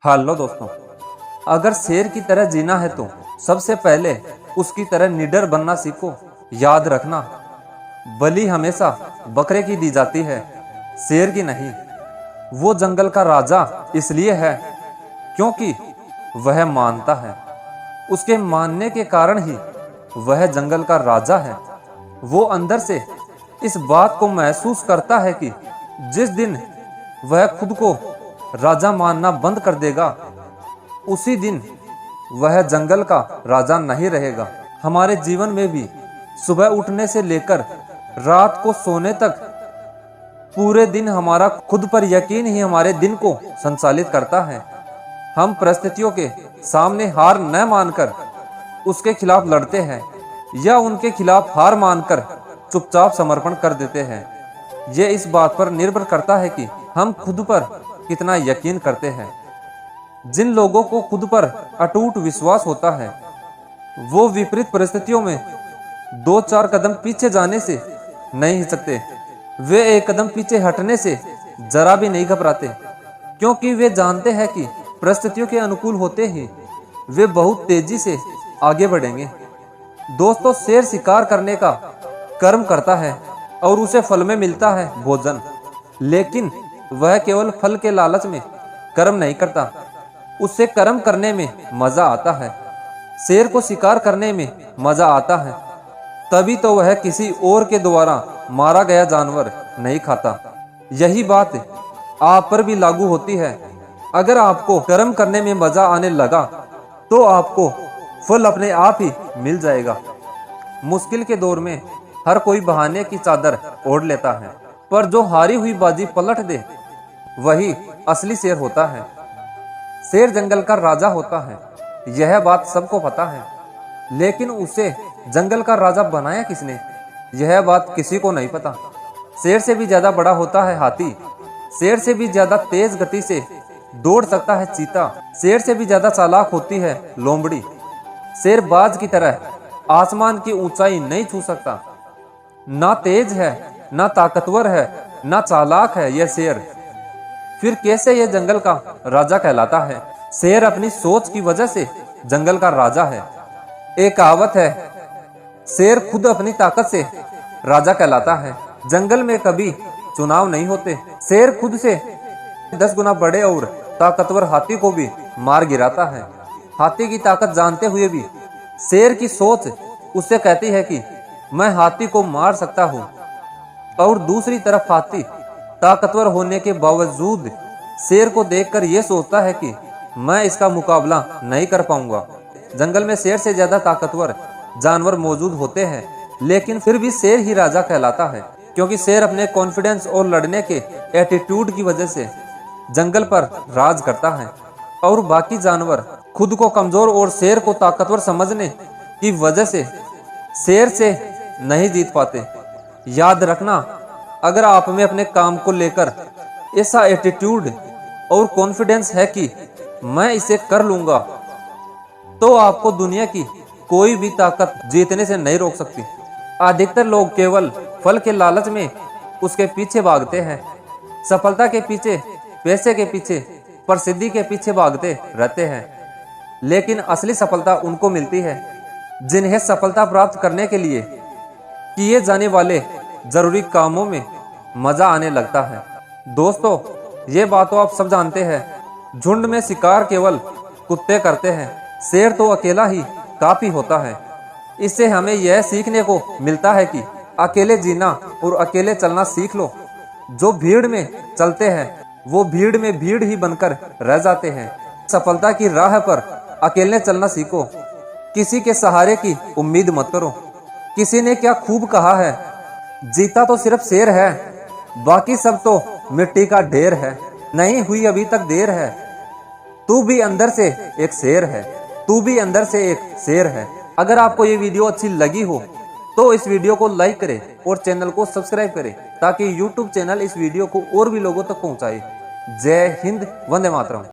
Hello दोस्तों, अगर शेर की तरह जीना है तो सबसे पहले उसकी तरह निडर बनना सीखो। याद रखना, बलि हमेशा बकरे की दी जाती है, शेर की नहीं। वो जंगल का राजा इसलिए है क्योंकि वह मानता है। उसके मानने के कारण ही वह जंगल का राजा है। वो अंदर से इस बात को महसूस करता है कि जिस दिन वह खुद को राजा मानना बंद कर देगा, उसी दिन वह जंगल का राजा नहीं रहेगा। हमारे जीवन में भी सुबह उठने से लेकर रात को सोने तक पूरे दिन हमारा खुद पर यकीन ही हमारे दिन को संचालित करता है। हम परिस्थितियों के सामने हार न मानकर उसके खिलाफ लड़ते हैं या उनके खिलाफ हार मानकर चुपचाप समर्पण कर देते हैं। ये इस बात पर निर्भर करता है कि हम खुद पर कितना यकीन करते हैं। जिन लोगों को खुद पर अटूट विश्वास होता है, वो विपरीत परिस्थितियों में 2-4 कदम पीछे जाने से नहीं हिचकते। वे एक कदम पीछे हटने से जरा भी नहीं घबराते, क्योंकि वे जानते हैं कि परिस्थितियों के अनुकूल होते ही वे बहुत तेजी से आगे बढ़ेंगे। दोस्तों, शेर शिकार करने का कर्म करता है और उसे फल में मिलता है भोजन, लेकिन वह केवल फल के लालच में कर्म नहीं करता। उससे कर्म करने में मजा आता है। शेर को शिकार करने में मजा आता है, तभी तो वह किसी और के द्वारा मारा गया जानवर नहीं खाता। यही बात आप पर भी लागू होती है। अगर आपको कर्म करने में मजा आने लगा तो आपको फल अपने आप ही मिल जाएगा। मुश्किल के दौर में हर कोई बहाने की चादर ओढ़ लेता है, पर जो हारी हुई बाजी पलट दे वही असली शेर होता है। शेर जंगल का राजा होता है, यह बात सबको पता है, लेकिन उसे जंगल का राजा बनाया किसने, यह बात किसी को नहीं पता। शेर से भी ज्यादा बड़ा होता है हाथी, शेर से भी ज्यादा तेज गति से दौड़ सकता है चीता, शेर से भी ज्यादा चालाक होती है लोमड़ी। शेर बाज की तरह आसमान की ऊंचाई नहीं छू सकता। ना तेज है, ना ताकतवर है, ना चालाक है यह शेर, फिर कैसे यह जंगल का राजा कहलाता है? शेर अपनी सोच की वजह से जंगल का राजा है। एक कहावत है, शेर खुद अपनी ताकत से राजा कहलाता है। जंगल में कभी चुनाव नहीं होते। शेर खुद से 10 गुना बड़े और ताकतवर हाथी को भी मार गिराता है। हाथी की ताकत जानते हुए भी शेर की सोच उससे कहती है कि मैं हाथी को मार सकता हूँ, और दूसरी तरफ हाथी ताकतवर होने के बावजूद शेर को देखकर यह सोचता है कि मैं इसका मुकाबला नहीं कर पाऊंगा। जंगल में शेर से ज्यादा ताकतवर जानवर मौजूद होते हैं, लेकिन फिर भी शेर ही राजा कहलाता है, क्योंकि शेर अपने कॉन्फिडेंस और लड़ने के एटीट्यूड की वजह से जंगल पर राज करता है, और बाकी जानवर खुद को कमजोर और शेर को ताकतवर समझने की वजह से शेर से नहीं जीत पाते। याद रखना, अगर आप में अपने काम को लेकर ऐसा एटीट्यूड और कॉन्फिडेंस है कि मैं इसे कर लूंगा, तो आपको दुनिया की कोई भी ताकत जीतने से नहीं रोक सकती। अधिकतर लोग केवल फल के लालच में उसके पीछे भागते हैं, सफलता के पीछे, पैसे के पीछे, प्रसिद्धि के पीछे भागते रहते हैं, लेकिन असली सफलता उनको मिलती है जिन्हें सफलता प्राप्त करने के लिए किए जाने वाले जरूरी कामों में मजा आने लगता है। दोस्तों, ये बात तो आप सब जानते हैं, झुंड में शिकार केवल कुत्ते करते हैं, शेर तो अकेला ही काफी होता है। इससे हमें यह सीखने को मिलता है कि अकेले जीना और अकेले चलना सीख लो। जो भीड़ में चलते हैं वो भीड़ में भीड़ ही बनकर रह जाते हैं। सफलता की राह पर अकेले चलना सीखो। किसी के सहारे की उम्मीद मत करो। किसी ने क्या खूब कहा है, जीता तो सिर्फ शेर है, बाकी सब तो मिट्टी का ढेर है। नहीं हुई अभी तक देर है, तू भी अंदर से एक शेर है, तू भी अंदर से एक शेर है। अगर आपको ये वीडियो अच्छी लगी हो तो इस वीडियो को लाइक करें और चैनल को सब्सक्राइब करें, ताकि यूट्यूब चैनल इस वीडियो को और भी लोगों तक पहुंचाए। जय हिंद, वंदे मातरम।